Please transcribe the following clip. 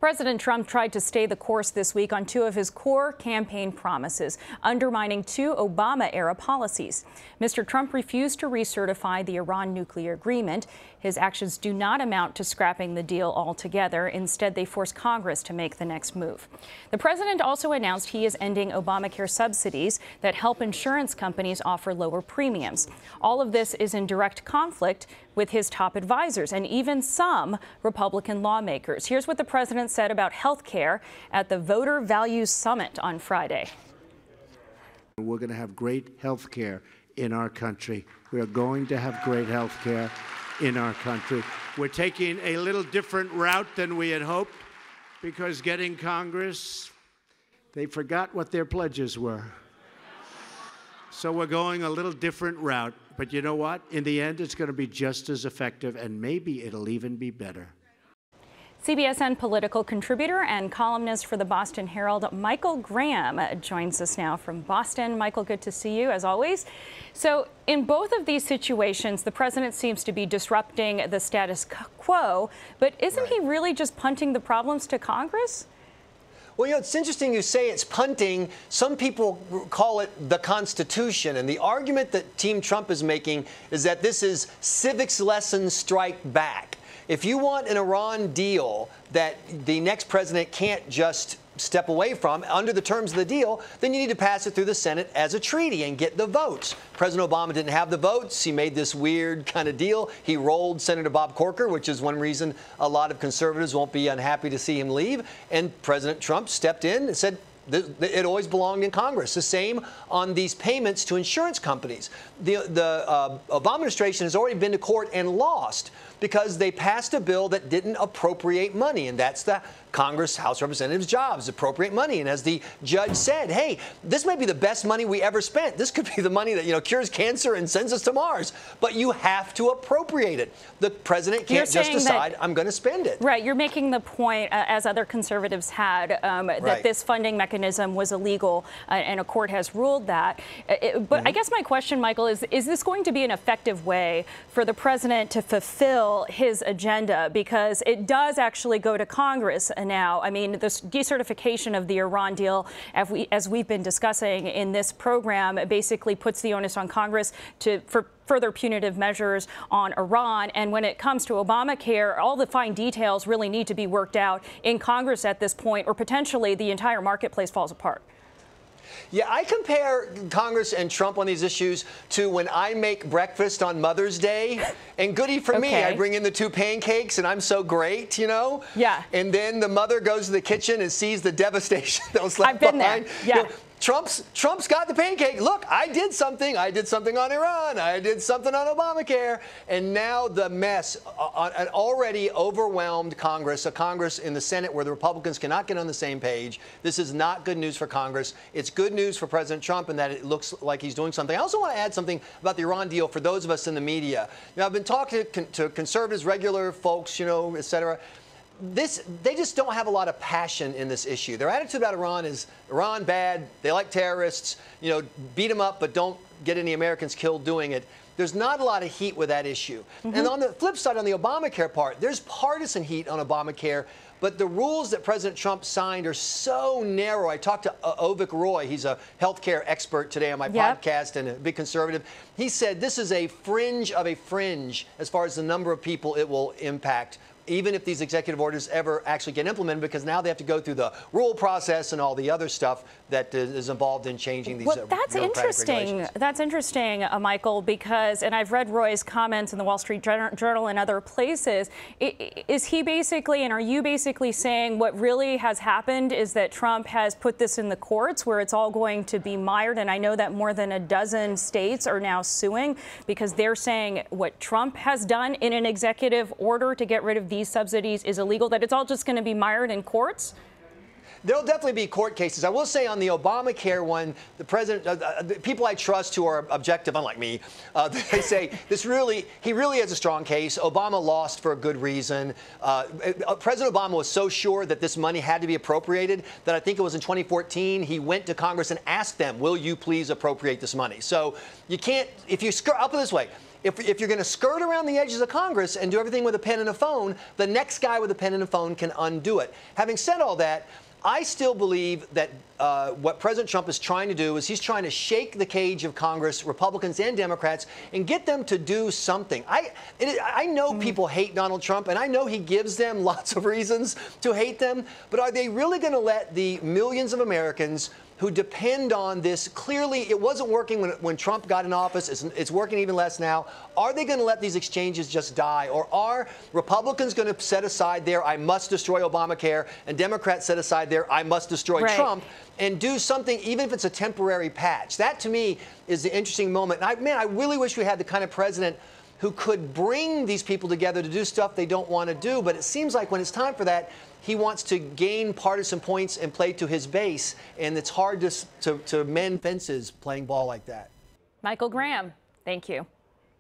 President Trump tried to stay the course this week on two of his core campaign promises, undermining two Obama-era policies. Mr. Trump refused to recertify the Iran nuclear agreement. His actions do not amount to scrapping the deal altogether. Instead, they force Congress to make the next move. The president also announced he is ending Obamacare subsidies that help insurance companies offer lower premiums. All of this is in direct conflict with his top advisors and even some Republican lawmakers. Here's what the president said about health care at the Voter Values Summit on Friday. We're going to have great health care in our country. We are going to have great health care in our country. We're taking a little different route than we had hoped because getting Congress, they forgot what their pledges were. So we're going a little different route. But you know what? In the end, it's going to be just as effective, and maybe it'll even be better. CBSN political contributor and columnist for the Boston Herald, Michael Graham, joins us now from Boston. Michael, good to see you, as always. So in both of these situations, the president seems to be disrupting the status quo, but isn't he really just punting the problems to Congress? Well, you know, it's interesting you say it's punting. Some people call it the Constitution. And the argument that Team Trump is making is that this is civics lesson strike back. If you want an Iran deal that the next president can't just step away from under the terms of the deal, then you need to pass it through the Senate as a treaty and get the votes. President Obama didn't have the votes. He made this weird kind of deal. He rolled Senator Bob Corker, which is one reason a lot of conservatives won't be unhappy to see him leave. And President Trump stepped in and said, it always belonged in Congress. The same on these payments to insurance companies. The Obama administration has already been to court and lost because they passed a bill that didn't appropriate money, and that's the Congress, House Representatives' jobs, appropriate money. And as the judge said, hey, this may be the best money we ever spent. This could be the money that, you know, cures cancer and sends us to Mars. But you have to appropriate it. The president can't just decide, I'm going to spend it. Right. You're making the point, as other conservatives had, that this funding mechanism was illegal, and a court has ruled that. But I guess my question, Michael, is this going to be an effective way for the president to fulfill his agenda? Because it does actually go to Congress now. I mean, this decertification of the Iran deal, as we've been discussing in this program, basically puts the onus on Congress for further punitive measures on Iran. And when it comes to Obamacare, all the fine details really need to be worked out in Congress at this point, or potentially the entire marketplace falls apart. Yeah, I compare Congress and Trump on these issues to when I make breakfast on Mother's Day. And goody for me, I bring in the 2 pancakes and I'm so great, you know? Yeah. And then the mother goes to the kitchen and sees the devastation that was left behind. I've been there. Yeah. You know, Trump's got the pancake. Look, I did something. I did something on Iran. I did something on Obamacare. And now the mess, an already overwhelmed Congress, a Congress in the Senate where the Republicans cannot get on the same page. This is not good news for Congress. It's good news for President Trump in that it looks like he's doing something. I also want to add something about the Iran deal for those of us in the media. Now, I've been talking to conservatives, regular folks, you know, et cetera. They just don't have a lot of passion in this issue. Their attitude about Iran is Iran bad, they like terrorists, you know, beat them up, but don't get any Americans killed doing it. There's not a lot of heat with that issue. And on the flip side, on the Obamacare part, there's partisan heat on Obamacare, but the rules that President Trump signed are so narrow. I talked to Avik Roy. He's a healthcare expert today on my podcast and a big conservative. He said this is a fringe of a fringe as far as the number of people it will impact, even if these executive orders ever actually get implemented, because now they have to go through the rule process and all the other stuff that is involved in changing these that's interesting. That's interesting, Michael, because, and I've read Roy's comments in the Wall Street Journal and other places. Is he basically, and are you basically saying what really has happened is that Trump has put this in the courts where it's all going to be mired? And I know that more than a dozen states are now suing because they're saying what Trump has done in an executive order to get rid of these subsidies is illegal, that it's all just going to be mired in courts? There'll definitely be court cases. I will say on the Obamacare one, the president, the people I trust who are objective, unlike me, they say he really has a strong case. Obama lost for a good reason. President Obama was so sure that this money had to be appropriated that I think it was in 2014, he went to Congress and asked them, will you please appropriate this money? So you can't, I'll put it this way, if you're going to skirt around the edges of Congress and do everything with a pen and a phone, the next guy with a pen and a phone can undo it. Having said all that, I still believe that what President Trump is trying to do is he's trying to shake the cage of Congress, Republicans and Democrats, and get them to do something. I know people hate Donald Trump, and I know he gives them lots of reasons to hate them, but are they really going to let the millions of Americans who depend on this? Clearly, it wasn't working when Trump got in office. It's working even less now. Are they going to let these exchanges just die? Or are Republicans going to set aside their "I must destroy Obamacare" and Democrats set aside their "I must destroy Trump" and do something, even if it's a temporary patch? That, to me, is the interesting moment. And I really wish we had the kind of president who could bring these people together to do stuff they don't want to do. But it seems like when it's time for that, he wants to gain partisan points and play to his base, and it's hard to mend fences playing ball like that. Michael Graham, thank you.